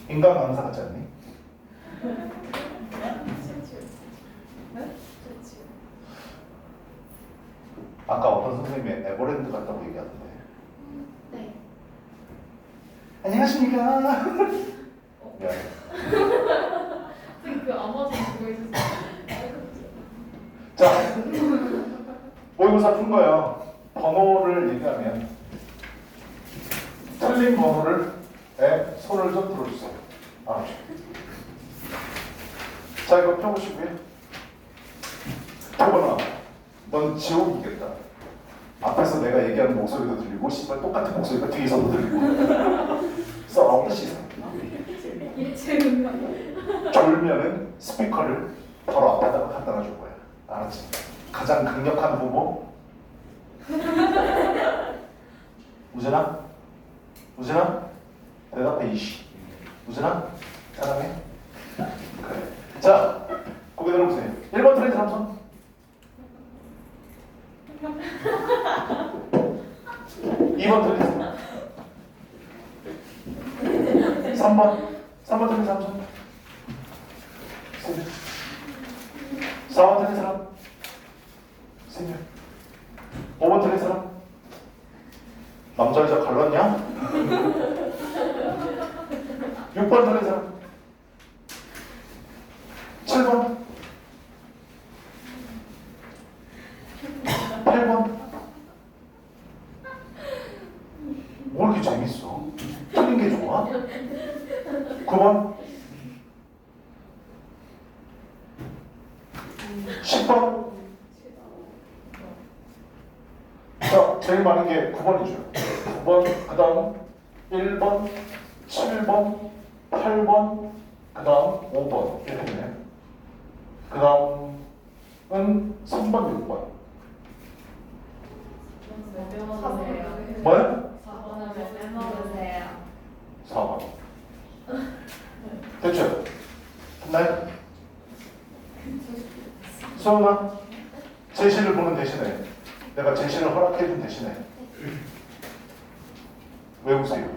인간 강사 같지 않니? 아까 어떤 선생님이 에버랜드 같다고 얘기하던데. 네. 안녕하십니까? 미안해. 그 아마존 그거 있었어요. 자, 모의고사 푼 거예요. 번호를 얘기하면 틀린 번호를 손을 좀 들어주세요. 자, 이거 펴보시고요. 표본아, 넌 지옥이겠다. 앞에서 내가 얘기하는 목소리도 들리고 씨발 똑같은 목소리가 뒤에서도 들리고 싸우기 시작. 졸면은 스피커를 바로 앞에다가 갖다 놔줄 거야. 알았지? 가장 강력한 후보 우진아? 우진아? 대답해 이씨. 우진아? 사랑해? 그래. 자, 고개 들어보세요. 1번 트렌드 삼성. 2번 트렌드 3번. 3번 트렌드 삼성. 4번 틀린 사람? 3명. 5번 틀린 사람? 남자 여자 갈랐냐? 6번 틀린 사람? 7번? 8번? 뭐 이렇게 재밌어? 틀린 게 좋아? 9번? 10번? 자, 제일 많은 게 9번이죠. 9번, 그 다음 1번, 7번, 8번, 그 다음 5번. 이렇게 되네. 그 다음은 3번, 6번. 뭐요? 4번. 됐죠? 됐나요? 소은아, 제시를 보는 대신에 내가 제시를 허락해준 대신에 왜 웃으세요?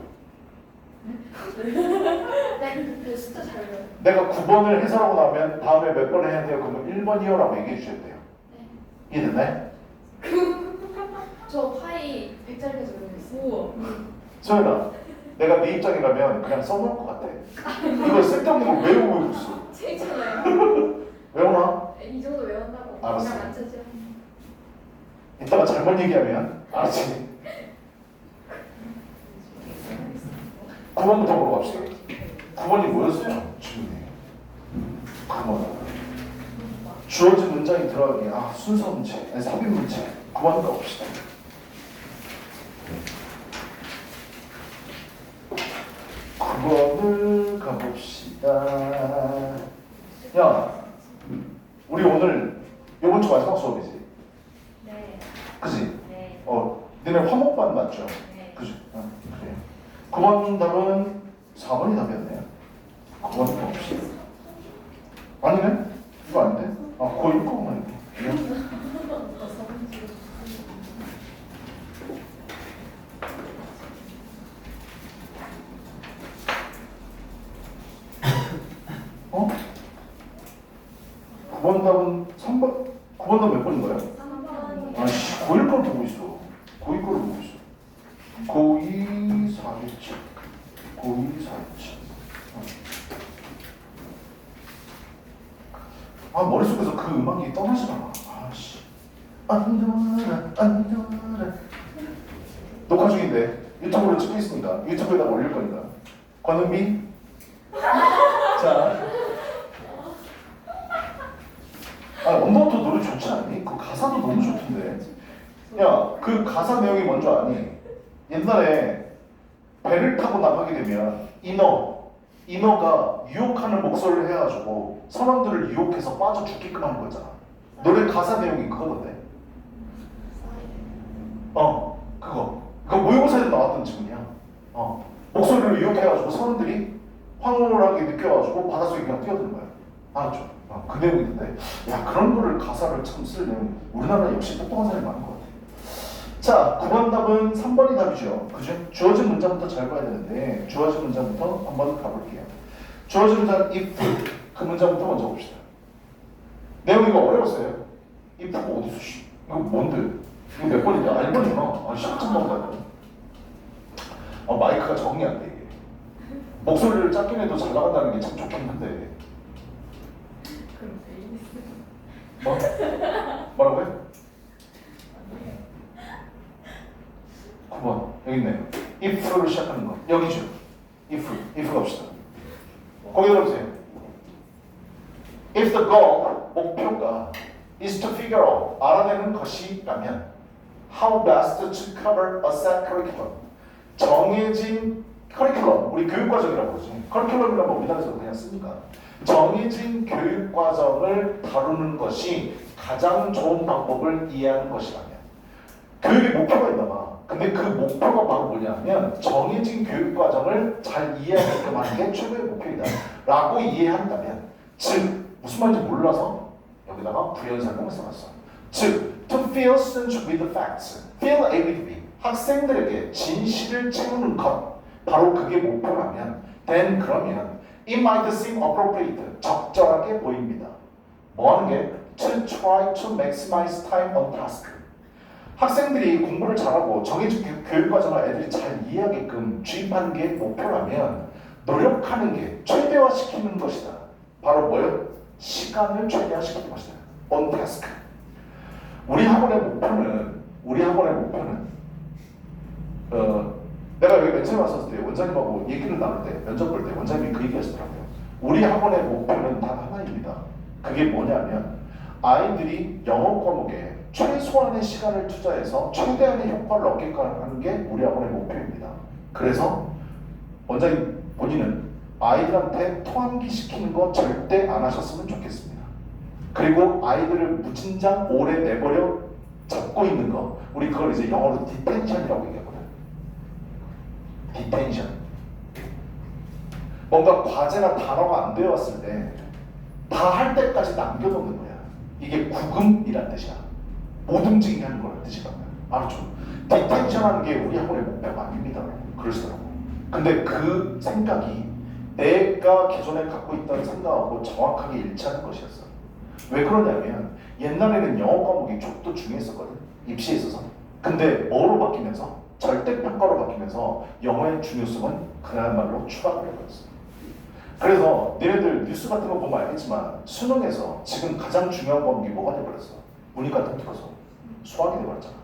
네, 숫자 잘 외워요. 내가 9번을 해설하고 나면 다음에 몇 번 해야 돼요? 그러면 1번이요 라고 얘기해 주셔야 돼요. 이해됐나요? 저 파이 100짜리까지 외우고 있어요. 소연아, 내가 네 입장이라면 그냥 써놓을 것 같아. 이거 쓸데없는 거 외우고 있어. 재밌잖아요. 외우나? 이 정도 외운다고. 알았어. 그냥 안 차죠. 이따가 잘못 얘기하면 알았지? 9번부터 보러 갑시다. 9번이 뭐였어요? 질문이. 9번. 주어진 문장이 들어가기. 순서 문제. 아니, 삽입 문제. 9번 가봅시다. 9번을 가봅시다. 야, 우리 오늘 이번 주 마지막 수업이지? 네. 그지? 네. 니네 화목반 맞죠? 네. 그죠? 그래. 9번 답은 4번이 답이었네요. 9번 가봅시다. 아니네? 이거 아닌데? 그거 읽고만 읽고. 어? 9번 답은 3번, 9번 답 몇 번인 거예요? 3번. 아씨, 고1 걸 보고 있어. 고2 걸 보고 있어. 고2 4일치. 고2 4일치. 머릿속에서 그 음악이 떠나질 않아. 아씨. 안돌아. 녹화 중인데 유튜브로 찍고 있으니까 유튜브에다가 올릴 거니까. 권은미. 자. 언더워터 노래 좋지 않니? 그 가사도 너무 좋던데. 야, 그 가사 내용이 뭔지 아니? 옛날에 배를 타고 나가게 되면 인어가 유혹하는 목소리를 해가지고 사람들을 유혹해서 빠져 죽게끔 하는 거잖아. 노래 가사 내용이 그거던데. 그거 모의고사에도 나왔던 질문이야. 목소리를 유혹해가지고 사람들이 황홀하게 느껴가지고 바닷속에 그냥 뛰어드는 거야. 알았죠? 그 내용인데, 야, 그런 거를 가사를 참 쓸 내용. 우리나라 역시 똑똑한 사람이 많은 것 같아. 자, 9번 답은 3번이 답이죠. 그죠? 주어진 문장부터 잘 봐야 되는데 주어진 문장부터 한번 가볼게요. 주어진 문장 if 그 문장부터 먼저 봅시다. 내용 이거 어려웠어요. if가 어디서 이거 뭔데? 이거 몇 번이냐? 아, 1번이구나. 아, 10번 가요. 마이크가 적응이 안 돼, 이게. 목소리를 작게 내도 잘 나간다는 게 참 좋긴 한데. 그럼 베이스. 뭐? 뭐라고요? 9번. 여기 있네요. if로 시작하는 거. 여기죠. if 갑시다. 거기 들어보세요. If the goal, 목표가 is to figure out, 알아내는 것이라면 how best to cover a set curriculum, 정해진 커리큘럼, 우리 교육과정이라고 그러지. 커리큘럼이라면 우리나라에서 그냥 쓰니까 정해진 교육과정을 다루는 것이 가장 좋은 방법을 이해하는 것이라면 교육의 목표가 있나 봐. 근데 그 목표가 바로 뭐냐면 정해진 교육과정을 잘 이해하게끔 하는 게 최고의 목표이다 라고 이해한다면, 즉 무슨 말인지 몰라서 여기다가 부연설명을 써놨어. 즉 to fill students with the facts, fill A with B, 학생들에게 진실을 채우는 것, 바로 그게 목표라면 then 그러면 it might seem appropriate, 적절하게 보입니다. 뭐 하는 게? to try to maximize time on task. 학생들이 공부를 잘하고 정해진 교육과정을 애들이 잘 이해하게끔 주입하는 게 목표라면 노력하는 게 최대화시키는 것이다. 바로 뭐예요? 시간을 최대화시키는 것이다. on task. 우리 학원의 목표는 내가 여기 맨 처음에 왔었을 때 원장님하고 얘기를 나눌 때, 면접 볼 때 원장님이 그 얘기 하시더라고요. 우리 학원의 목표는 단 하나입니다. 그게 뭐냐면 아이들이 영어 과목에 최소한의 시간을 투자해서 최대한의 효과를 얻게끔 하는 게 우리 학원의 목표입니다. 그래서 원장님 본인은 아이들한테 토함기 시키는 거 절대 안 하셨으면 좋겠습니다. 그리고 아이들을 무진장 오래 내버려 잡고 있는 거, 우리 그걸 이제 영어로 디텐션이라고 얘기하거든. 디텐션. 뭔가 과제나 단어가 안 되었을 때 다 할 때까지 남겨놓는 거야. 이게 구금이란 뜻이야. 못 움직이게 하는 거란 뜻이거든. 알았죠? 디텐션하는 게 우리 학원의 목표가 아닙니다. 그러시더라고. 근데 그 생각이 내가 기존에 갖고 있던 생각하고 정확하게 일치하는 것이었어. 왜 그러냐면 옛날에는 영어 과목이 족도 중요했었거든. 입시에 있어서. 근데 뭐로 바뀌면서? 절대평가로 바뀌면서 영어의 중요성은 그야말로 추락을 해버렸어. 그래서 너희들 뉴스 같은 거 보면 알겠지만 수능에서 지금 가장 중요한 과목이 뭐가 돼버렸어? 문이과 통틀어서 수학이 돼버렸잖아.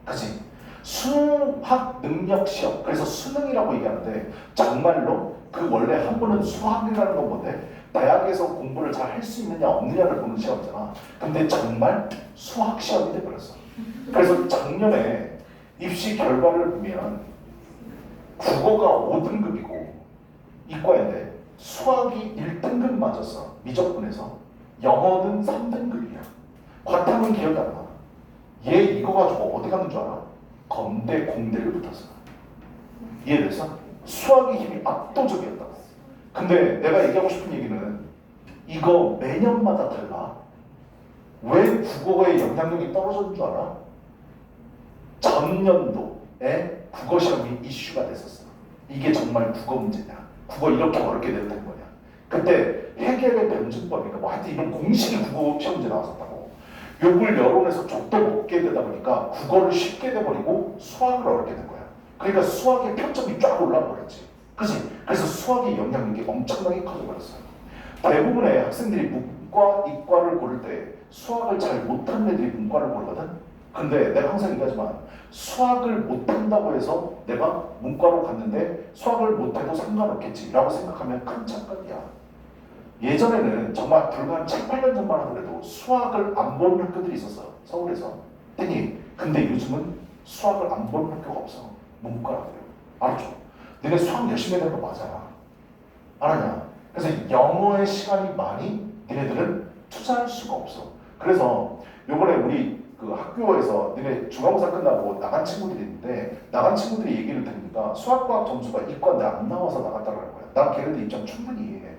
그치? 수학 능력 시험, 그래서 수능이라고 얘기하는데 정말로 그 원래 한 번은 수학이라는 건 뭔데? 대학에서 공부를 잘 할 수 있느냐 없느냐를 보는 시험이잖아. 근데 정말 수학 시험이 돼버렸어. 그래서 작년에 입시 결과를 보면 국어가 5등급이고 이과인데 수학이 1등급 맞았어. 미적분에서. 영어는 3등급이야. 과탐은 기억이 안 나. 얘 이거 가지고 어디 가는 줄 알아? 건대, 공대를 붙었어. 이해됐어? 수학의 힘이 압도적이었다고. 근데 내가 얘기하고 싶은 얘기는 이거 매년마다 달라. 왜 국어의 영향력이 떨어졌는 줄 알아? 전년도에 국어 시험이 이슈가 됐었어. 이게 정말 국어 문제냐? 국어 이렇게 어렵게 됐던 거냐? 그때 해겔의 변증법인가 뭐 하여튼 이런 공식이 국어 시험 문제 나왔었다고. 욕을 여론에서 족도 먹게 되다 보니까 국어를 쉽게 돼버리고 수학을 어렵게 된 거야. 그러니까 수학의 평점이 쫙 올라버렸지. 그치? 그래서 수학의 영향력이 엄청나게 커져버렸어요. 대부분의 학생들이 문과, 이과를 고를 때 수학을 잘 못하는 애들이 문과를 고르거든? 근데 내가 항상 얘기하지만 수학을 못한다고 해서 내가 문과로 갔는데 수학을 못해도 상관없겠지 라고 생각하면 큰 착각이야. 예전에는 정말 불과 한 7, 8년 전만 하더라도 수학을 안 보는 학교들이 있었어. 서울에서. 근데 요즘은 수학을 안 보는 학교가 없어. 문과라고요. 알았죠? 너네 수학 열심히 해야 되는 거 맞아. 알았냐? 그래서 영어의 시간이 많이 너네들은 투자할 수가 없어. 그래서 요번에 우리 그 학교에서 너네 중간고사 끝나고 나간 친구들이 있는데 나간 친구들이 얘기를 들으니까 수학과학 점수가 이과인데 안 나와서 나갔다고 하는 거야. 난 걔네들 입장 충분히 이해해.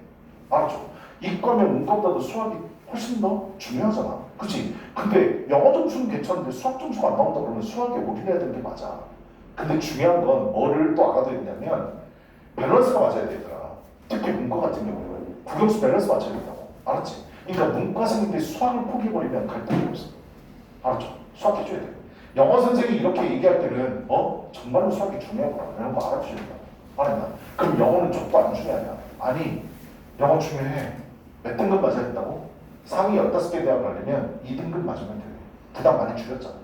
알았죠? 이과면 문과보다도 수학이 훨씬 더 중요하잖아. 그치? 근데 영어 점수는 괜찮은데 수학 점수가 안 나온다 그러면 수학에 올인해야 되는 게 맞아. 근데 중요한 건 뭐를 또 알아둬야 되냐면 밸런스가 맞아야 되더라. 특히 문과 같은 경우는 국영수 밸런스 맞춰야 된다고. 알았지? 그러니까 문과생인데 수학을 포기해버리면 갈등이 없어. 알았죠? 수학 해줘야 돼. 영어 선생이 이렇게 얘기할 때는 정말로 수학이 중요하구나 이런 거 알아주셔야 된다. 알았나? 그럼 영어는 족도 안 중요하냐? 아니, 영어 중요해. 몇 등급 맞아야 된다고? 상위 15개 대학 가려면 2등급 맞으면 돼. 부담 많이 줄였잖아.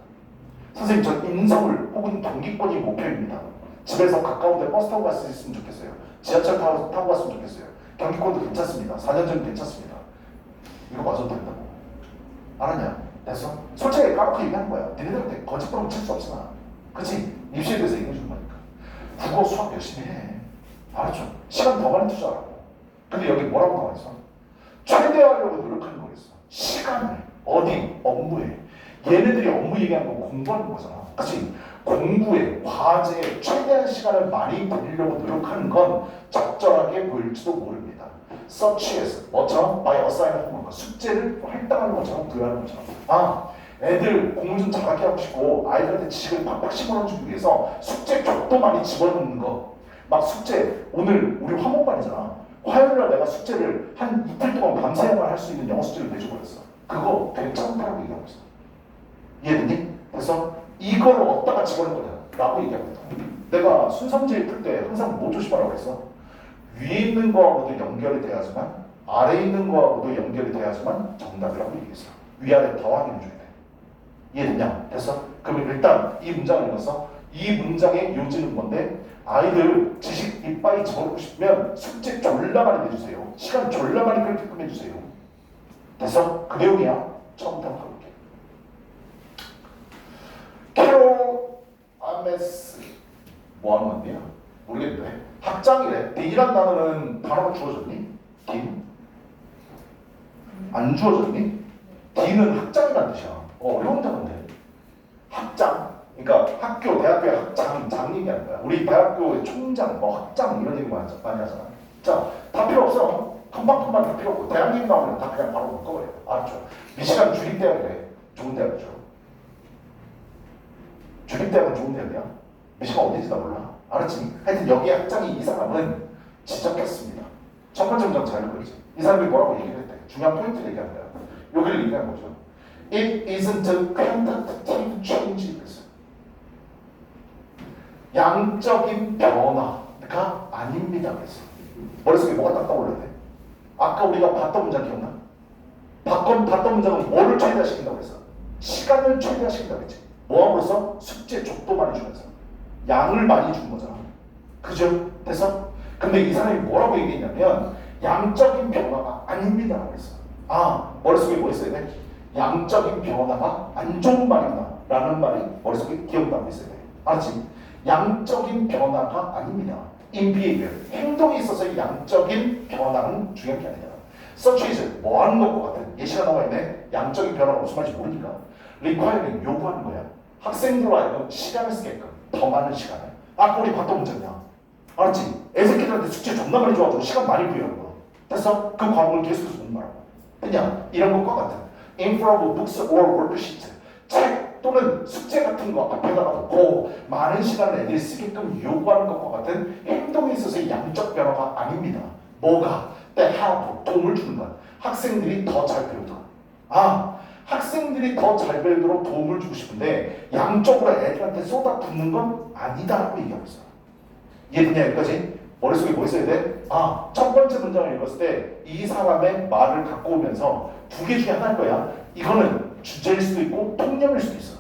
선생님, 저 인서울 혹은 경기권이 목표입니다. 집에서 가까운 데 버스 타고 갈 수 있으면 좋겠어요. 지하철 타고 갔으면 좋겠어요. 경기권도 괜찮습니다. 4년 전 괜찮습니다. 이거 맞아도 된다고. 알았냐? 됐어? 솔직하게 까놓고 얘기하는 거야. 니네들한테 거짓부렁 칠 수 없잖아. 그치? 입시에 대해서 얘기해 주는 거니까. 국어, 수학 열심히 해. 알았죠? 시간 더 많이 투자하라고. 근데 여기 뭐라고 나와 있어? 최대화하려고 노력하는 거겠어. 시간을 어디? 업무에. 얘네들이 업무 얘기하는 건 공부하는 거잖아. 그치? 공부에, 과제에 최대한 시간을 많이 보내려고 노력하는 건 적절하게 보일지도 모릅니다. such as 뭐처럼? by assign homework 숙제를 할당하는 것처럼 부여하는 것처럼. 아, 애들 공부 좀 잘하게 하고 싶고 아이들한테 지식을 팍팍 심어주기 위해서 숙제 격도 많이 집어넣는 거. 막 숙제 오늘 우리 화목반이잖아. 화요일날 내가 숙제를 한 이틀 동안 밤새야만 할 수 있는 영어 숙제를 내줘버렸어. 그거 괜찮다고 얘기하고 있어. 이해됐니? 그래서 이걸 어디다가 집어넣을 거냐 라고 얘기하고 있다. 내가 순서문제 풀 때 항상 뭐 조심하라고 했어? 위에 있는 거하고도 연결이 돼야지만 아래에 있는 거하고도 연결이 돼야지만 정답이라고 얘기했어. 위아래 다 확인해줘야 돼. 이해됐냐? 됐어? 그럼 일단 이 문장을 읽었어. 이 문장의 요지는 뭔데? 아이들 지식 이빨이 집어넣고 싶으면 숙제 졸라 많이 내주세요. 시간 졸라 많이 그렇게끔 해주세요. 됐어? 그 내용이야. 처음부터 한번 가볼게. 캐롤 아메스 뭐 하는 건데요? 모르겠는데 학장이래. 딘이란 단어는 단어가 주어졌니? 딘? 안 주어졌니? 딘은 학장이란 뜻이야. 어려운 단어인데 학장. 그러니까 학교, 대학교의 학장, 장 얘기하는 거야. 우리 대학교의 총장, 뭐 학장 이런 얘기 많이 하잖아. 자, 다 필요 없어. 컴방컴방 다 필요 없고 대학 얘기 나오면 다 그냥 바로 묶어버려. 알았죠? 미시간 주립대학이래. 좋은 대학이죠. 주립대학은 좋은 대학이야. 미시간 어딘지 나 몰라. 알았지? 하여튼 여기 학장이 이 사람은 지적했습니다. 첫 번째 문장 잘 읽어야지. 이 사람이 뭐라고 얘기를 했대. 중요한 포인트를 얘기한 거야. 여기를 얘기한 거죠. It isn't a quantitative change. 양적인 변화가 아닙니다. 그래서 머릿속에 뭐가 딱 떠올라야 돼? 아까 우리가 봤던 문장 기억나? 봤던 문장은 뭐를 최대화시킨다고 했어? 시간을 최대화시킨다고 했지. 뭐함으로써? 숙제 족도 많이 주면서 양을 많이 준 거잖아. 그죠? 됐어? 근데 이 사람이 뭐라고 얘기했냐면 양적인 변화가 아닙니다. 그랬어. 아, 머릿속에 뭐 있어야 돼? 양적인 변화가 안 좋은 말이구나 라는 말이 머릿속에 기억나고 있어야 돼. 알았지? 양적인 변화가 아닙니다. In behavior, 행동에 있어서의 양적인 변화는 중요한 게 아니야. Such as, 뭐 하는 것과 같은 예시가 나와 있네. 양적인 변화가 무슨 말인지 모르니까 require는 요구하는 거야. 학생들로 하여금 시간을 쓰게끔 더 많은 시간을. 아까 우리 봤던 문제냐. 알았지? 애새끼들한테 숙제 존나 많이 줘가지고 시간 많이 부여하는 거. 됐어? 그 과목을 계속해서 못 말하고. 그냥 이런 것과 같은 in front of books or worksheet, 책 또는 숙제 같은 거 앞에다가 놓고 많은 시간을 애들이 쓰게끔 요구하는 것과 같은 행동에 있어서의 양적 변화가 아닙니다. 뭐가? 때 help, 도움을 주는 것. 학생들이 더 잘 배우도록. 아, 학생들이 더 잘 배우도록 도움을 주고 싶은데 양적으로 애들한테 쏟아붓는 건 아니다라고 얘기하고 있어요. 이해되냐 여기까지? 머릿속에 뭐 있어야 돼? 아, 첫 번째 문장을 읽었을 때 이 사람의 말을 갖고 오면서 두 개 중에 하나일 거야. 이거는 주제일 수도 있고 통념일 수도 있어.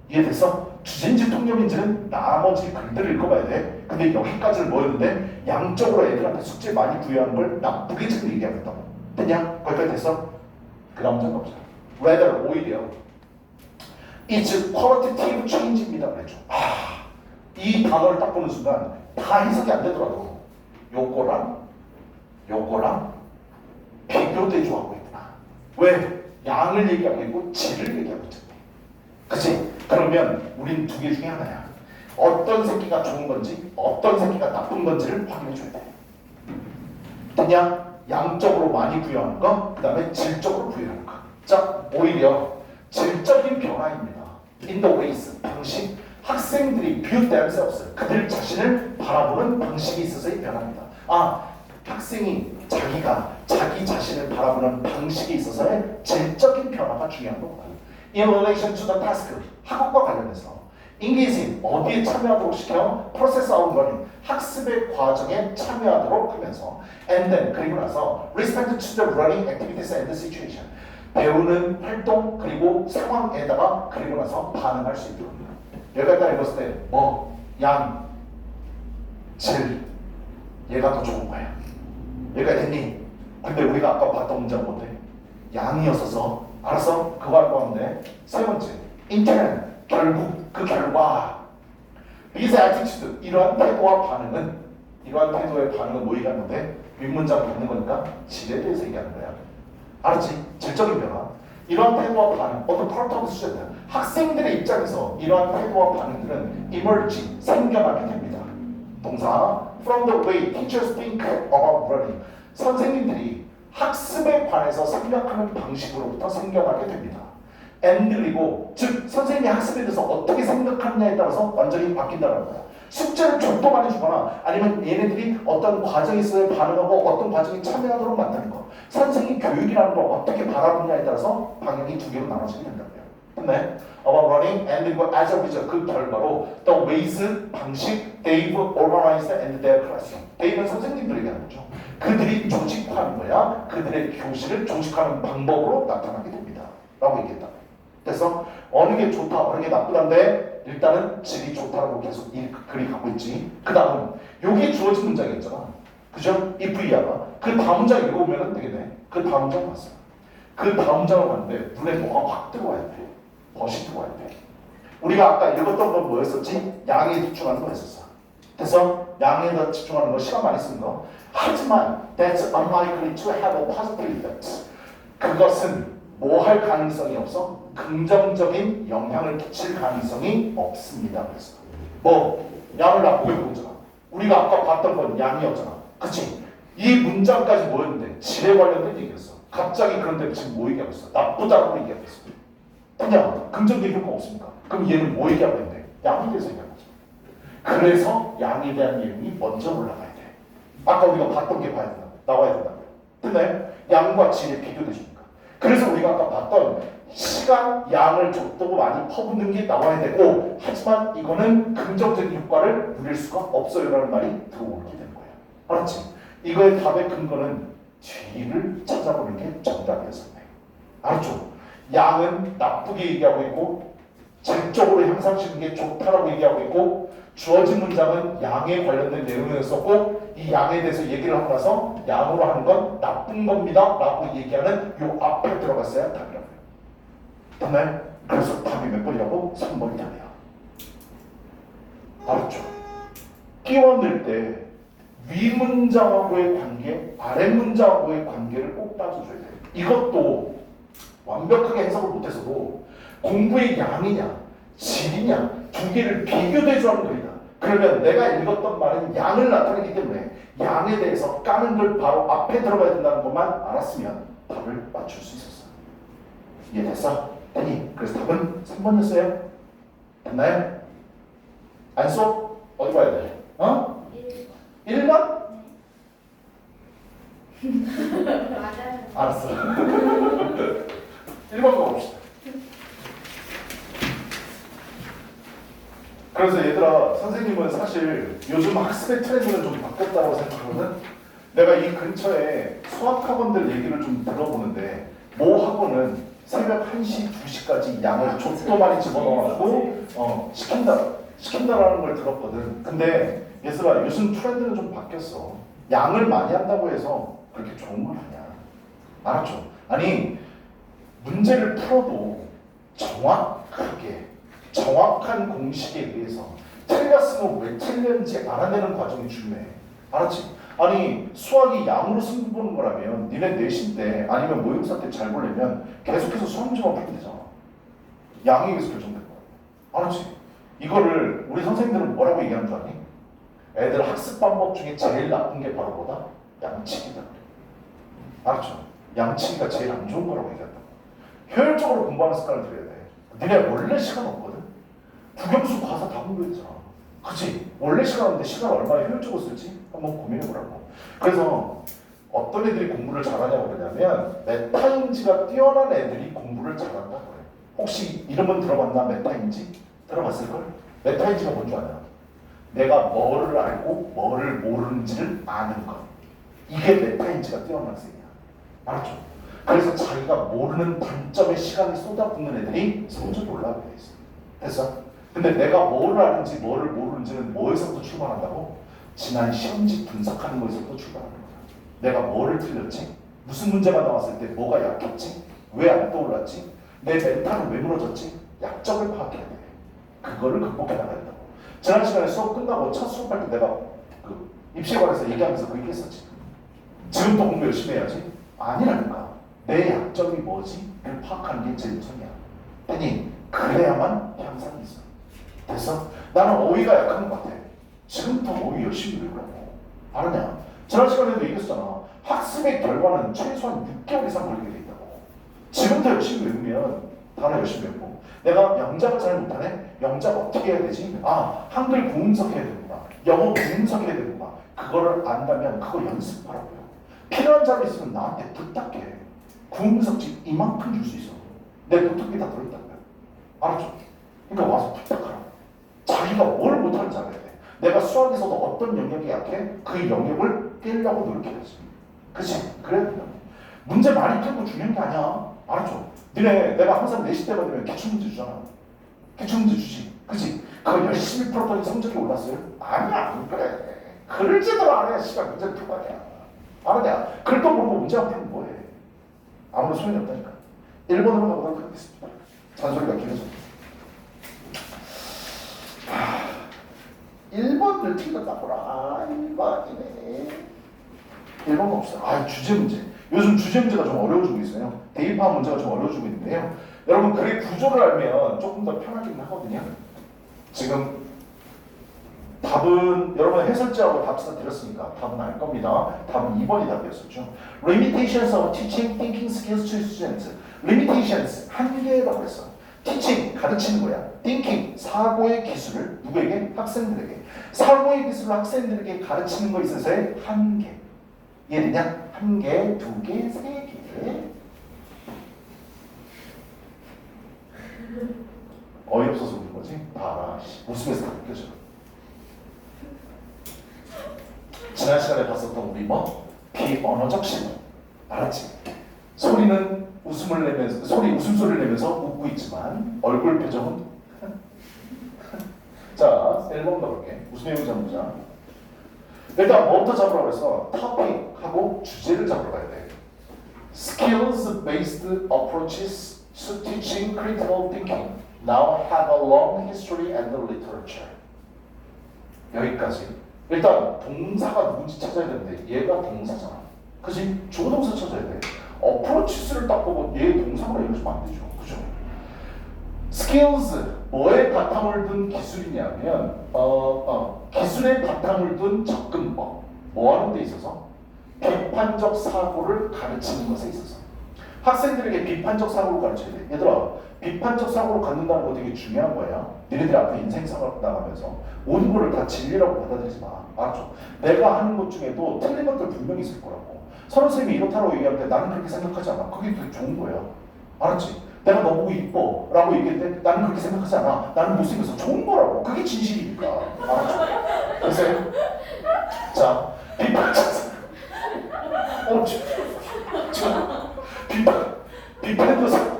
이해됐어? 주제인지 통념인지는 나머지 글들을 읽어봐야 돼. 근데 여기까지는 뭐였는데 양적으로 애들한테 숙제 많이 부여하는 걸 나쁘게 지금 얘기하고 있다고. 됐냐? 거기까지 됐어? 그 다음 문장 가보자. Rather, 오히려 It's qualitative change입니다. 그랬죠. 아, 이 단어를 딱 보는 순간 다 해석이 안 되더라도 요거랑 비교대조하고 있구나. 왜? 양을 얘기하고 있고 질을 얘기하고 있잖아. 그치? 그러면 우린 두 개 중에 하나야. 어떤 새끼가 좋은 건지 어떤 새끼가 나쁜 건지를 확인해줘야 돼. 그냥 양적으로 많이 부여하는 거, 그 다음에 질적으로 부여하는 거. 자, 오히려 질적인 변화입니다. In the ways, 방식. 학생들이 view themselves, 그들 자신을 바라보는 방식이 있어서의 변화입니다. 학생이 자기 자신을 바라보는 방식에 있어서의 질적인 변화가 중요한 거구나. In relation to the task, 학업과 관련해서 engaging, 어디에 참여하도록 시켜? process of learning, 학습의 과정에 참여하도록 하면서 and then, 그리고 나서 respect to the learning activities and the situation, 배우는 활동 그리고 상황에다가 그리고 나서 반응할 수 있도록. 여기가 딱 읽었을 때 양, 질, 얘가 더 좋은 거야. 얘가 됐니? 근데 우리가 아까 봤던 문제가 뭔데? 양이었어서 알았어? 그거 할 건데. 세 번째, intent, 결국 그 결과. These attitude, 이러한 태도의 반응은 뭐 얘기하는데? 윗문장 받는 거니까 질에 대해서 얘기하는 거야. 알았지? 질적인 변화. 이러한 태도와 반응, 어떤 프로토콜 수준이야. 학생들의 입장에서 이러한 태도와 반응들은 emerge, 생겨나게 됩니다. 동사 from the way teachers think about learning, 선생님들이 학습에 관해서 생각하는 방식으로부터 생겨나게 됩니다. and 그리고 즉 선생님이 학습에 대해서 어떻게 생각하느냐에 따라서 완전히 바뀐다는 거야. 숙제를 족도 많이 주거나 아니면 얘네들이 어떤 과정에 있어야 반응하고 어떤 과정에 참여하도록 만드는 거. 선생님 교육이라는 걸 어떻게 바라보느냐에 따라서 방향이 두 개로 나눠지게 된다고요. 근데 about learning and as a result, 그 결과로 the ways, 방식, they've organized and their classroom. they'는 선생님들 얘기하는 거죠. 그들이 조직화하는 거야. 그들의 교실을 조직하는 방법으로 나타나게 됩니다. 라고 얘기했다. 그래서 어느 게 좋다, 어느 게 나쁘다인데 일단은 질이 좋다라고 계속 글이 가고 있지. 그 다음은 여기에 주어진 문장이었잖아. 그죠? if이야가. 그 다음 문장 읽어보면 되겠네. 그 다음 문장 봤어. 그 다음 문장을 봤는데 눈에 뭐가 확 들어와야 돼. 벗이 들어와야 돼. 우리가 아까 읽었던 건 뭐였었지? 양에 집중하는 거였었어. 그래서 양에 집중하는 거 시간 많이 쓰는 거. 하지만 that's unlikely to have a positive effect. 그것은 뭐 할 가능성이 없어? 긍정적인 영향을 끼칠 가능성이 없습니다. 그래서 양을 나쁘게 보잖아. 우리가 아까 봤던 건 양이었잖아. 그치? 이 문장까지 뭐였는데? 질에 관련된 얘기였어. 갑자기 그런데 지금 뭐 얘기하고 있어? 나쁘다고 얘기하고 있어. 그냥 긍정적인 효과가 없습니까? 그럼 얘는 뭐 얘기하고 있는데? 양에 대해서 얘기하고 있어. 그래서 양에 대한 내용이 먼저 올라가야 돼. 아까 우리가 봤던 게 나와야 된다고요. 근데 양과 질의 비교돼 줍니까? 그래서 우리가 아까 봤던 시간, 양을 족도고 많이 퍼붓는 게 나와야 되고, 하지만 이거는 긍정적인 효과를 누릴 수가 없어요라는 말이 들어오게 되는 거예요. 알았지? 이거의 답의 근거는 뒤를 찾아보는 게 정답이었었네. 알았죠? 양은 나쁘게 얘기하고 있고 질적으로 향상시키는 게 좋다라고 얘기하고 있고, 주어진 문장은 양에 관련된 내용이었었고, 이 양에 대해서 얘기를 하고 나서 양으로 하는 건 나쁜 겁니다 라고 얘기하는 요 앞에 들어갔어야 답이라고요. 다음에 그래서 답이 몇 번이라고? 3번이 답이야. 알았죠? 끼워 넣을 때 위 문장하고의 관계, 아래 문장하고의 관계를 꼭 따져줘야 돼. 이것도 완벽하게 해석을 못해서도 공부의 양이냐 질이냐 두 개를 비교대조하는 겁니다. 그러면 내가 읽었던 말은 양을 나타내기 때문에 양에 대해서 까는 걸 바로 앞에 들어가야 된다는 것만 알았으면 답을 맞출 수 있었어. 이해됐어? 아니, 그래서 답은 3번이었어요. 됐나요? 안 써? 어디 봐야 돼? 1번? 맞아요. 알았어. 1번 가봅시다. 그래서 얘들아, 선생님은 사실 요즘 학습의 트렌드는 좀 바뀌었다고 생각하거든. 내가 이 근처에 수학학원들 얘기를 좀 들어보는데 모 학원은 새벽 1시, 2시까지 양을 족도 많이 집어넣어가지고 시킨다라는 걸 들었거든. 근데 얘들아, 요즘 트렌드는 좀 바뀌었어. 양을 많이 한다고 해서 그렇게 좋은 건 아니야. 알았죠? 아니, 문제를 풀어도 정확한 공식에 의해서 틀렸으면 왜 틀렸는지 알아내는 과정이 중요해. 알았지? 아니, 수학이 양으로 승부 보는 거라면 니네 내신 때 아니면 모의고사 때 잘 보려면 계속해서 수학 문제만 풀면 되잖아. 양에 의해서 결정된 거야. 알았지? 이거를 우리 선생님들은 뭐라고 얘기하는 줄 아니? 애들 학습 방법 중에 제일 나쁜 게 바로 뭐다? 양치기다. 알았죠? 양치기가 제일 안 좋은 거라고 얘기한다. 효율적으로 공부하는 습관을 들여야 돼. 니네 원래 시간 없거든. 국영수 과사 다 공부했잖아. 그치? 원래 시간 없는데 시간을 얼마나 효율적으로 쓸지 한번 고민해보라고. 그래서 어떤 애들이 공부를 잘하냐고 그러냐면 메타인지가 뛰어난 애들이 공부를 잘한다 그래. 혹시 이름은 들어봤나? 메타인지? 들어봤을걸? 메타인지가 뭔 줄 아냐? 내가 뭐를 알고 뭐를 모르는지를 아는 것. 이게 메타인지가 뛰어난 학생이야. 알았죠? 그래서 자기가 모르는 단점에 시간을 쏟아붓는 애들이 성적이 올라가게 돼 있어. 됐어? 근데 내가 뭐를 아는지 뭐를 모르는지는 뭐에서부터 출발한다고? 지난 시험지 분석하는 거에서부터 출발하는 거야. 내가 뭐를 틀렸지? 무슨 문제가 나왔을 때 뭐가 약했지? 왜 안 떠올랐지? 내 멘탈은 왜 무너졌지? 약점을 파악해야 돼. 그거를 극복해 나가야 된다고. 지난 시간에 수업 끝나고 첫 수업할 때 내가 그 입시에 관해서 얘기하면서 그 얘기했었지. 지금도 공부 열심히 해야지? 아니라니까. 내 약점이 뭐지? 를 파악하는 게 제일 우선이야. 아니 그래야만 향상이 있어. 됐어? 나는 어휘가 약한 것 같아. 지금부터 어휘 열심히 외우라고. 알았냐? 지난 시간에도 얘기했잖아. 학습의 결과는 최소한 6개월 이상 걸리게 돼 있다고. 지금부터 열심히 외우면 단어 열심히 외우고. 내가 명작을 잘 못하네? 명작 어떻게 해야 되지? 아, 한글 구음석 해야 되는구나. 영어 구음석 해야 되는구나. 그거를 안다면 그거 연습하라고요. 필요한 자료 있으면 나한테 부탁해. 구음석집 이만큼 줄 수 있어. 내 노트북에 다 들어있다고요. 알았죠? 그러니까 와서 부탁하라고. 자기가 뭘 못하는지 알아야 돼. 내가 수학에서도 어떤 영역이 약해? 그 영역을 깨려고 노력해야지. 그치? 그래야 된다. 문제 많이 풀고 중요한 게 아니야. 알았죠? 니네 내가 항상 4시 때가 되면 기출문제 주잖아. 기출문제 주지. 그치? 그거 열심히 풀었더니 성적이 올랐어요? 아니야. 안 그래. 글을 제대로 안 해야 시간 문제를 풀고 아니야. 알았냐? 글도 모르고 문제 안 풀면 뭐해. 아무런 소용이 없다니까. 1번으로 가보도록 하겠습니다. 잔소리가 길어져. 1번을 틀렸다고라. 1번이네. 1번 없어. 주제 문제. 요즘 주제 문제가 좀 어려워지고 있어요. 대입한 문제가 좀 어려워지고 있는데요. 여러분 글의 구조를 알면 조금 더 편하긴 하거든요. 지금 답은 여러분 해설지하고 답사 드렸으니까 답은 알 겁니다. 답은 2번이 답이었었죠. Limitations of teaching thinking skills to students. Limitations 한계라고 했어. Teaching 가르치는 거야. Thinking 사고의 기술을 누구에게? 학생들에게. 사고의 기술을 학생들에게 가르치는 거에 있어서의 한계. 이해되냐? 1개, 2개, 3개. 어이없어서 그런 거지? 봐라. 웃으면서 다 느껴져. 지난 시간에 봤었던 우리 비언어적 신호. 알았지? 소리는 웃음을 내면서 웃음소리를 내면서 웃고 있지만 얼굴 표정은 자, 1번 가볼게. 무슨 내용인지 한번 보자. 일단 뭐부터 잡으라고 해서 topic 하고 주제를 잡으러 가야 돼. Skills based approaches to teaching critical thinking now have a long history and literature. 여기까지. 일단 동사가 누군지 찾아야 되는데 얘가 동사잖아. 그치? 주어 동사 찾아야 돼. approaches를 딱 보고 얘 동사로 읽으시면 안 되죠. 그죠? skills 뭐에 바탕을 둔 기술이냐면 기술에 바탕을 둔 접근법. 뭐 하는 데 있어서? 비판적 사고를 가르치는 것에 있어서. 학생들에게 비판적 사고를 가르쳐야 돼. 얘들아, 비판적 사고를 갖는다는 거 되게 중요한 거야. 너희들이 앞에 인생 사고 나가면서 모든 거를 다 진리라고 받아들이지 마. 알았죠? 내가 하는 것 중에도 틀린 것들 분명히 있을 거라고. 서로 선생님이 이렇다고 얘기할 때 나는 그렇게 생각하지 않아. 그게 되게 좋은 거야. 알았지? 내가 너 보고 이뻐 라고 얘기했는데 나는 그렇게 생각하지 않아. 나는 못생겨서 좋은 거라고. 그게 진실이니까. 알았죠? 됐어요? 자, 비판적 사고. 비판적 사고.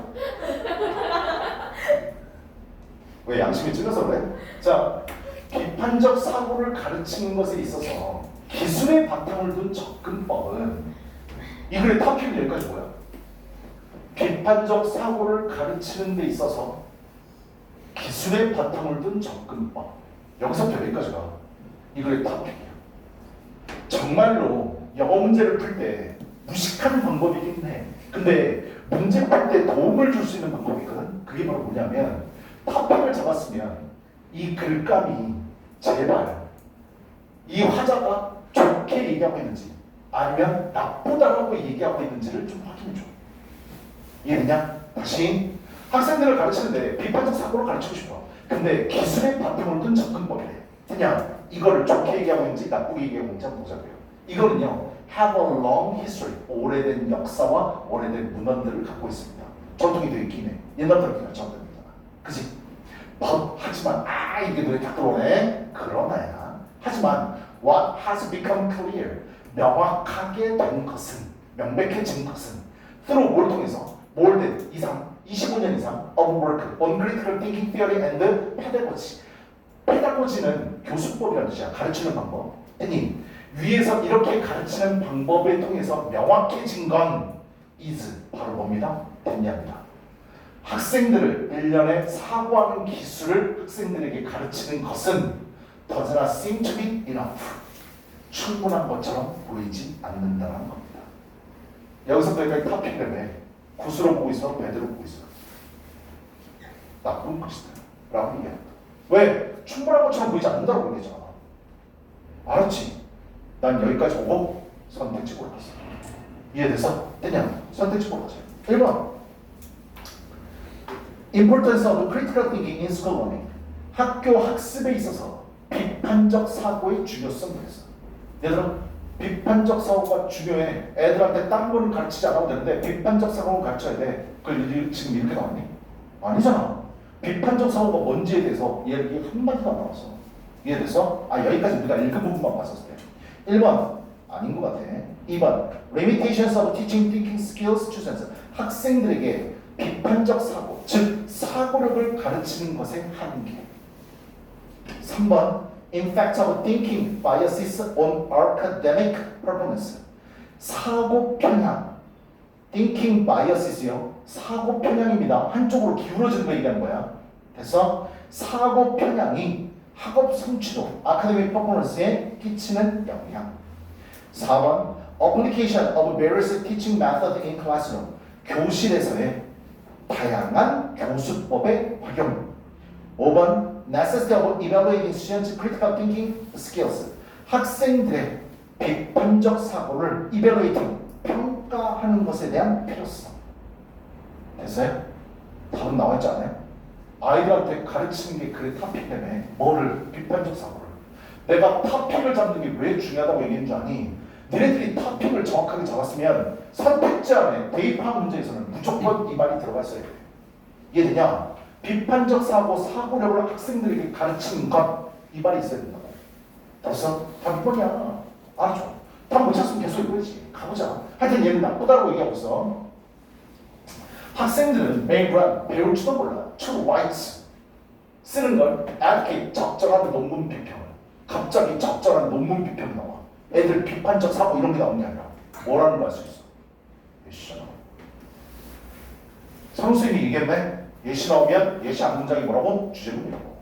왜 양심이 찔러서 그래? 자, 비판적 사고를 가르치는 것에 있어서 기술의 바탕을 둔 접근법은 이 글의 탑픽은 여기까지 뭐야? 비판적 사고를 가르치는 데 있어서 기술의 바탕을 둔 접근법. 여기서부터 여기까지가 이 글의 탑픽이야. 정말로 영어 문제를 풀 때 무식한 방법이긴 해. 근데 문제 풀 때 도움을 줄 수 있는 방법이거든. 그게 바로 뭐냐면 탑픽을 잡았으면 이 글감이 제발 이 화자가 좋게 얘기하고 있는지 아니면 나쁘다라고 얘기하고 있는지를 좀 확인해줘. 이해되냐? 다시 학생들을 가르치는데 비판적 사고를 가르치고 싶어. 근데 기술의 바탕을 둔 접근법이래. 그냥 이거를 좋게 얘기하고 있는지 나쁘게 얘기하고 있는지 한번 보자고요. 이거는요, have a long history, 오래된 역사와 오래된 문헌들을 갖고 있습니다. 전통이 되게 기네. 옛날부터 그냥 전통이잖아. 그치? 하지만 이게 눈에 딱 들어오네. 그러나야. 하지만 what has become clear, 명확하게 된 것은, 명백해진 것은 through 뭘 통해서? more than 이상, 25년 이상 of work on critical thinking theory and pedagogy. 페다고지는 교수법이라는 뜻이야. 가르치는 방법. 아니, 위에서 이렇게 가르치는 방법을 통해서 명확해진 건 is 바로 뭡니다? 됐냐입니다. 학생들을 1년에 사고하는 기술을 학생들에게 가르치는 것은 does not seem to be enough. 충분한 것처럼 보이지 않는다는 겁니다. 여기서부터 여기까지 토픽 때문에 굿으로 보고 있어? 배드로 보고 있어? 나쁜 것이다 라고 얘기합니다. 왜? 충분한 것처럼 보이지 않는다고 얘기했잖아. 알았지? 난 여기까지 오고 선택지 골랐어. 이해돼서? 됐냐? 선택지 골랐어요. 1번 Importance of critical thinking in school learning. 학교 학습에 있어서 비판적 사고의 중요성을 했어. 얘들아, 비판적 사고가 중요해. 애들한테 딴 거를 가르치지 않아도 되는데 비판적 사고를 가르쳐야 돼. 그걸 지금 이렇게 나왔니? 아니잖아. 비판적 사고가 뭔지에 대해서 얘기 한마디도 안 나왔어. 이해돼서? 여기까지 우리가 읽은 부분만 봤었을 때. 1번 아닌 것 같아. 2번 Limitations of teaching thinking skills to sense. 학생들에게 비판적 사고, 즉 사고력을 가르치는 것의 한계. 3번 Effects of thinking biases on academic performance. 사고 편향, thinking biases요. 사고 편향입니다. 한쪽으로 기울어지는 거 얘기하는 거야. 그래서 사고 편향이 학업 성취도, academic performance에 끼치는 영향. 4번 Application of various teaching methods in classroom. 교실에서의 다양한 교수법의 활용. 5번 Necessity of evaluating students' critical thinking skills. 학생들의 비판적 사고를 evaluating, 평가하는 것에 대한 필요성. 됐어요? 답은 나와 있지 않아요? 아이들한테 가르치는 게 그래 토픽 때문에 뭐를? 비판적 사고를. 내가 토픽을 잡는 게 왜 중요하다고 얘기했는 줄 아니? 너네들이 토픽을 정확하게 잡았으면 선택지 안에 대입학 문제에서는 무조건 이 말이 들어가 있어야 돼. 이해되냐? 비판적 사고, 사고력을 학생들에게 가르치는 것, 이 말이 있어야 된다고. 됐어? 답 2번이야. 알았죠? 답 못 찾으면 계속 이거지. 가보자. 하여튼 얘는 나쁘다고 얘기하고 있어. 학생들은 may run, 배울지도 몰라. to write, 쓰는 걸 advocate, 적절한 논문 비평을. 갑자기 적절한 논문 비평이 나와. 애들 비판적 사고 이런 게 나오는 게 아니라 뭐라는 걸 알 수 있어. 예시잖아. 선생님이 얘기했네. 예시 나오면 예시 한 문장이 뭐라고? 주제문이라고.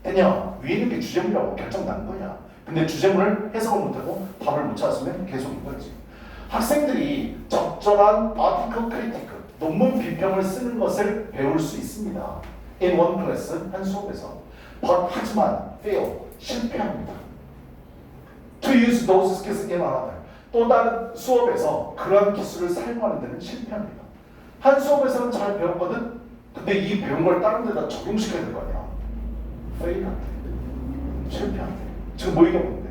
됐냐? 위에 있는 게 주제문이라고 결정 난 거야. 근데 주제문을 해석을 못하고 답을 못 찾았으면 계속 이거지. 학생들이 적절한 article critique, 논문 비평을 쓰는 것을 배울 수 있습니다. In one class, 한 수업에서. But 하지만 fail, 실패합니다. To use those skills in another. 또 다른 수업에서 그러한 기술을 사용하는 데는 실패합니다. 한 수업에서는 잘 배웠거든. 근데 이 배운 걸 다른 데다 적용시켜야 될 거 아니야. fail한테, 실패한대. 지금 뭐 얘기하고 있는데?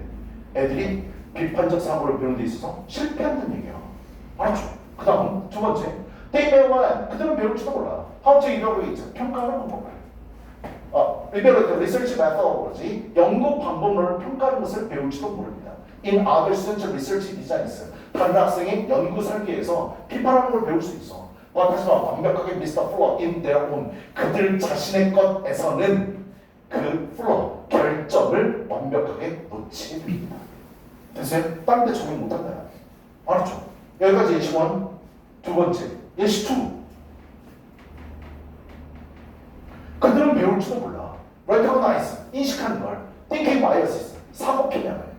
애들이 비판적 사고를 배우는 데 있어서 실패한다는 얘기야. 알았죠? 그 다음 두 번째, they may learn. 그들은 배울지도 몰라. how to evaluate, 평가하는 방법을. evaluate, research methodology, 연구 방법론을 평가하는 것을 배울지도 모릅니다. in other students' research designs. 다른 학생의 연구 설계에서 비판하는 걸 배울 수 있어. 하지만 완벽하게 Mr. Fuller in their own, 그들 자신의 것에서는 그 플러, 결정을 완벽하게 놓치게 됩니다. 됐어요? 다른 데 적용 못한다. 알았죠? 여기까지 예시 1. 두 번째, 예시 2. 그들은 배울지도 몰라. recognize, 인식하는 걸. thinking biases, 사고 편향을.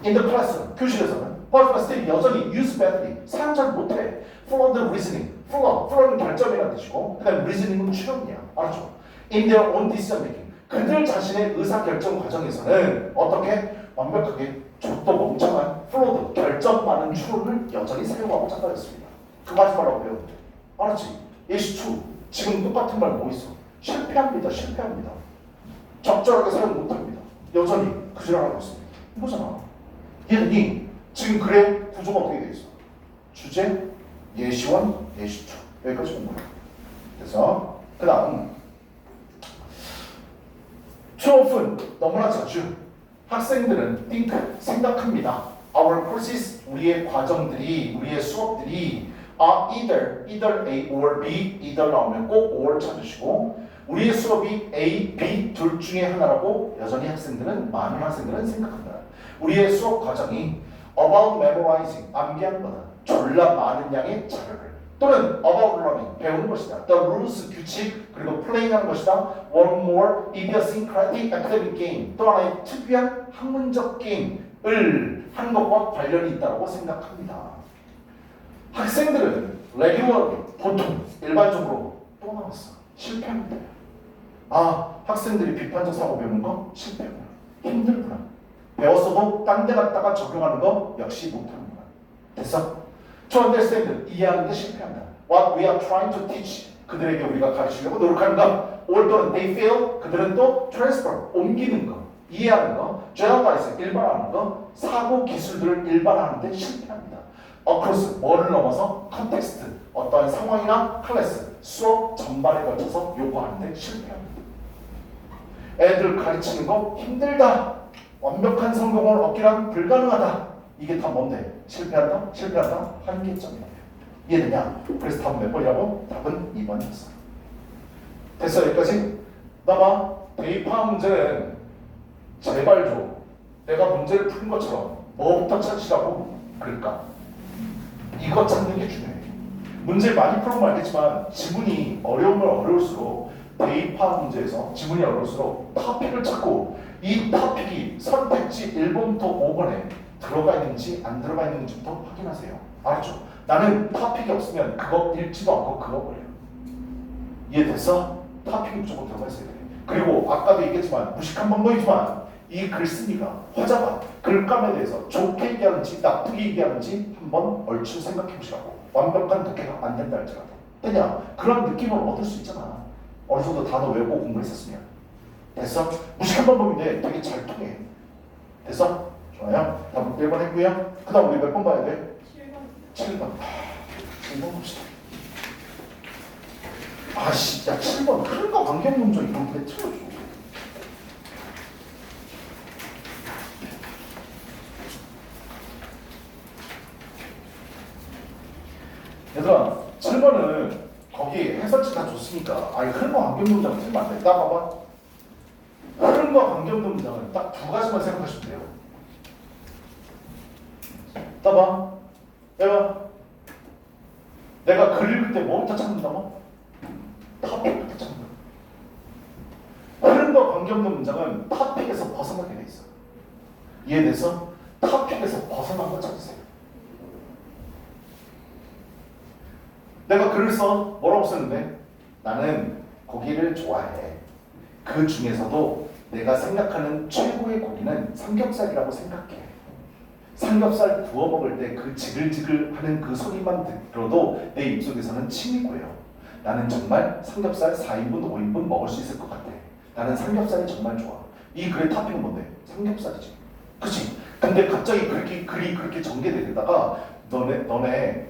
in the classroom, 교실에서는 but still 여전히 use badly, 사용 잘 못해. flawed reasoning, flaw는 결점이라는 뜻이고 그 다음에 reasoning은 추론이야. 알았죠? in their own decision making, 그들 자신의 의사결정 과정에서는 어떻게? 완벽하게 족도 멍청한 flawed, 결점 많은 추론을 여전히 사용하고 자라였습니다. 그 마지막으로 배우는데. 알았지? 예시 2. 지금 똑같은 말 뭐 있어? 실패합니다. 실패합니다. 적절하게 사용 못합니다. 여전히 그 지랄하고 있습니다. 이거잖아. 얘는 지금 글의 구조가 어떻게 돼 있어? 주제, 예시원, 예시초. 여기까지 온 거야. 그래서 그 다음 too often, 너무나 자주 학생들은 think, 생각합니다. Our courses, 우리의 과정들이, 우리의 수업들이 are either A or B, either 나오면 꼭 or 찾으시고 우리의 수업이 A, B 둘 중에 하나라고 여전히 많은 학생들은 생각한다. 우리의 수업 과정이 about memorizing, 암기하는 거다. 졸라 많은 양의 자료를 또는 about learning, 배우는 것이다. The rules, 규칙, 그리고 playing하는 것이다. One more idiosyncratic academic game, 또 하나의 특이한 학문적 게임을 하는 것과 관련이 있다고 생각합니다. 학생들은 regularly, 보통, 일반적으로 또 나왔어. 실패합니다. 학생들이 비판적 사고 배우는 거 실패구나. 힘들구나. 배웠어도 딴 데 갔다가 적용하는 거 역시 못하는구나. 됐어? To understand, 이해하는 데 실패한다. What we are trying to teach, 그들에게 우리가 가르치려고 노력하는 거. Or 또는 they fail, 그들은 또 transfer, 옮기는 거, 이해하는 거. generalize, 일반화하는 거. 사고 기술들을 일반화하는 데 실패합니다. across, 뭐를 넘어서 context, 어떠한 상황이나 클래스, 수업 전반에 걸쳐서 요구하는 데 실패합니다. 애들 가르치는 거 힘들다. 완벽한 성공을 얻기란 불가능하다. 이게 다 뭔데? 실패한다? 실패한다? 한계점이야. 이해되냐? 그래서 답은 몇 번이라고? 답은 2번이었어. 됐어? 여기까지? 나봐. 대입학 문제는 제발 좀 내가 문제를 푼 것처럼 뭐부터 찾으라고 그럴까? 이거 찾는 게 중요해. 문제 많이 풀어보면 알겠지만 지문이 어려우면 어려울수록 대입학 문제에서 지문이 어려울수록 토픽을 찾고 이 토픽이 선택지 1번부터 5번에 들어가 있는지 안 들어가 있는지부터 확인하세요. 알았죠? 나는 토픽이 없으면 그거 읽지도 않고 그거 걸려. 이해됐어? 토픽이 무조건 들어가 있어야 돼. 그리고 아까도 얘기했지만 무식한 방법이지만 이 글쓴이가 화자가 글감에 대해서 좋게 얘기하는지 나쁘게 얘기하는지 한번 얼추 생각해 보시라고. 완벽한 독해가 안 된다 할지라도. 되냐? 그런 느낌을 얻을 수 있잖아. 어느 정도 단어 외우고 공부했었으면. 됐어? 무식한 방법인데 되게 잘 통해. 됐어? 좋아요. 다음 1번 했고요. 그 다음 우리 몇 번 봐야 돼? 7번. 7번 봅시다. 아씨, 야 7번 흐름과 관계 문제 이런 거 왜 틀어줘? 얘들아, 7번은 거기 해설지 다 줬으니까 흐름과 관계 문제는 틀면 안 돼. 딱 봐봐. 흐름과 관계없는 문장은 딱 두 가지만 생각하시면 돼요. 따봐. 내가 글 읽을 때 뭐부터 찾는다고? 토픽부터 찾는다. 흐름과 관계없는 문장은 토픽에서 벗어나게 돼 있어. 이해돼서? 토픽에서 벗어난 걸 찾으세요. 내가 글을 써. 뭐라고 썼는데? 나는 고기를 좋아해. 그 중에서도 내가 생각하는 최고의 고기는 삼겹살이라고 생각해. 삼겹살 구워 먹을 때 그 지글지글 하는 그 소리만 들어도 내 입속에서는 침이 고여. 나는 정말 삼겹살 4인분, 5인분 먹을 수 있을 것 같아. 나는 삼겹살이 정말 좋아. 이 글의 토픽은 뭔데? 삼겹살이지. 그치? 근데 갑자기 글이 그렇게 전개되다가 너네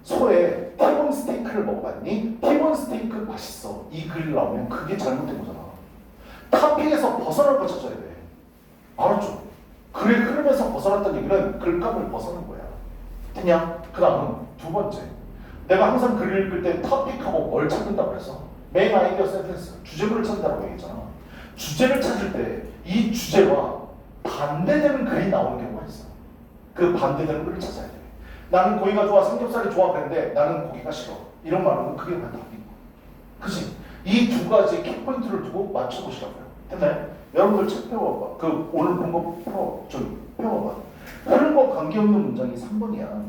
소에 티본 스테이크를 먹어봤니? 티본 스테이크 맛있어. 이 글이 나오면 그게 잘못된 거잖아. 토픽에서 벗어날 거 찾아야 돼. 알았죠? 글의 흐름에서 벗어났다는 얘기는 글감을 벗어난 거야. 됐냐? 그 다음 두 번째. 내가 항상 글을 읽을 때 토픽하고 뭘 찾는다고 그랬어? 메인 아이디어 센텐스, 주제문을 찾는다고 얘기했잖아. 주제를 찾을 때 이 주제와 반대되는 글이 나오는 경우가 있어. 그 반대되는 글을 찾아야 돼. 나는 고기가 좋아, 삼겹살이 좋아 그랬는데 나는 고기가 싫어. 이런 말은 그게 다 답인 거야. 그치? 이 두 가지 키포인트를 두고 맞춰보시라고요. 됐나요? 여러분들 책 펴봐봐. 그 오늘 본 거 펴봐봐. 흐름과 관계없는 문장이 3번이야.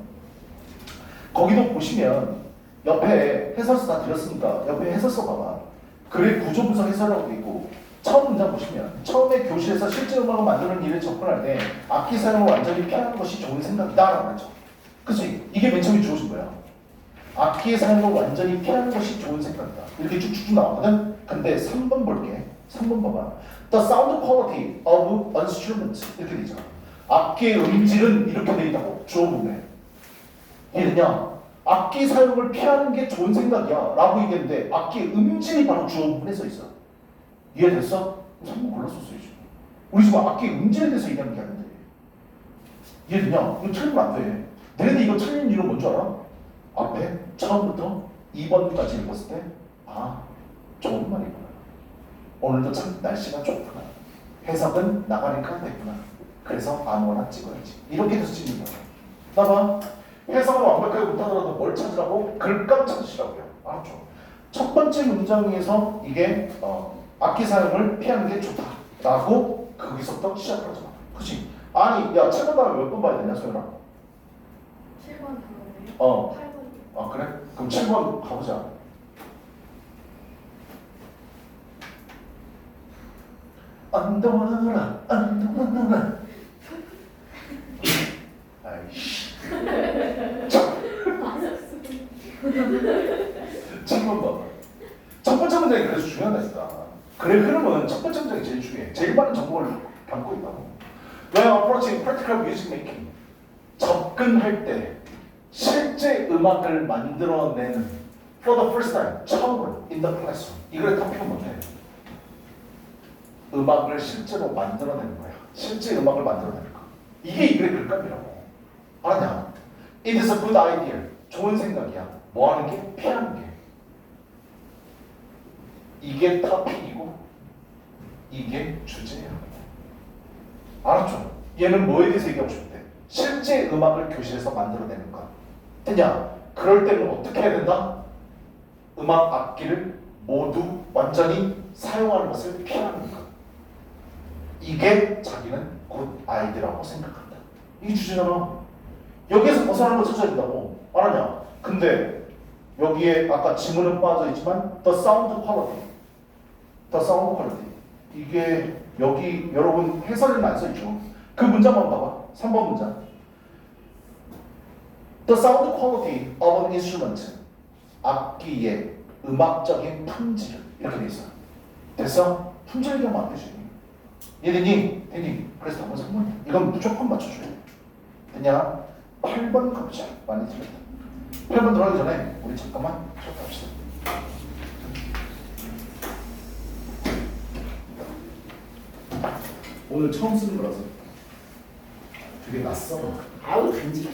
거기도 보시면 옆에 해설서 다 드렸으니까 옆에 해설서 봐봐. 글의 구조 분석 해설이라고 돼 있고 처음 문장 보시면 처음에 교실에서 실제 음악을 만드는 일에 접근할 때 악기 사용을 완전히 피하는 것이 좋은 생각이다 라고 했죠. 그치? 이게 맨 처음에 주어진 거야. 악기의 사용을 완전히 피하는 것이 좋은 생각이다. 이렇게 쭉쭉 나오거든. 근데 3번 볼게. 3번 봐봐. The sound quality of instruments 이렇게 되잖아. 악기의 음질은 이렇게 돼 있다고 주어 보네. 이해되냐? 악기 사용을 피하는 게 좋은 생각이야 라고 얘기했는데 악기의 음질이 바로 주어 부분에 써 있어. 이해됐어? 3번 골랐었어야지. 우리 지금 악기의 음질에 대해서 얘기하는 게 아닌데. 이해되냐? 이거 틀리면 안 돼. 너네들 이거 틀린 이유는 뭔 줄 알아? 앞에 처음부터 2번까지 읽었을 때 아, 좋은 말이구나. 오늘도 참 날씨가 좋구나. 해석은 나가니까 됐구나. 그래서 아무거나 찍어야지. 이렇게 돼서 찍는 거야. 봐봐. 해석을 완벽하게 못하더라도 뭘 찾으라고? 글감 찾으시라고요. 알았죠? 첫 번째 문장에서 이게 악기 사용을 피하는 게 좋다 라고 거기서부터 시작을 하잖아. 그치? 아니 야 7번 다음에 몇 번 봐야 되냐 소연아? 7번 다음에요? 8번이요. 아 그래? 그럼 7번 가보자. 안동하라 안동하라 아이씨 자 7번 봐. 첫 번째 문장이 그래서 중요하다니까. 그래 흐름은 첫 번째 문장이 제일 중요해. 제일 많은 정보를 담고 있다고. When approaching practical music making 접근할 때 실제 음악을 만들어내는 for the first time 처음으로 in the classroom 이걸 다 표현 못해. 음악을 실제로 만들어내는 거야. 실제 음악을 만들어내는 거. 이게 이글의 글감이라고. 알았냐? It is a good idea. 좋은 생각이야. 뭐 하는 게? 피하는 게. 이게 토픽이고 이게 주제야. 알았죠? 얘는 뭐에 대해서 얘기하고 싶대? 실제 음악을 교실에서 만들어내는 거야. 됐냐? 그럴 때는 어떻게 해야 된다? 음악 악기를 모두 완전히 사용하는 것을 피하는 것. 이게 자기는 굿 아이디어라고 생각한다. 이게 주제잖아. 여기에서 벗어나는 걸 찾아야 된다고. 알았냐? 근데 여기에 아까 지문은 빠져있지만 the sound quality 이게 여기 여러분 해설은 안 써있죠. 그 문장만 봐봐. 3번 문장. The sound quality of an instrument 악기의 음악적인 품질 이렇게 돼 있어. 됐어? 품질 얘기하면 안 되지. 얘들이 됐니? 그래서 답은 3번이야. 이건 무조건 맞춰줘야 돼. 됐냐? 8번 가보자. 많이 틀렸다. 8번 들어가기 전에 우리 잠깐만 합시다. 오늘 처음 쓰는 거라서 되게 낯설어. 아우 간지.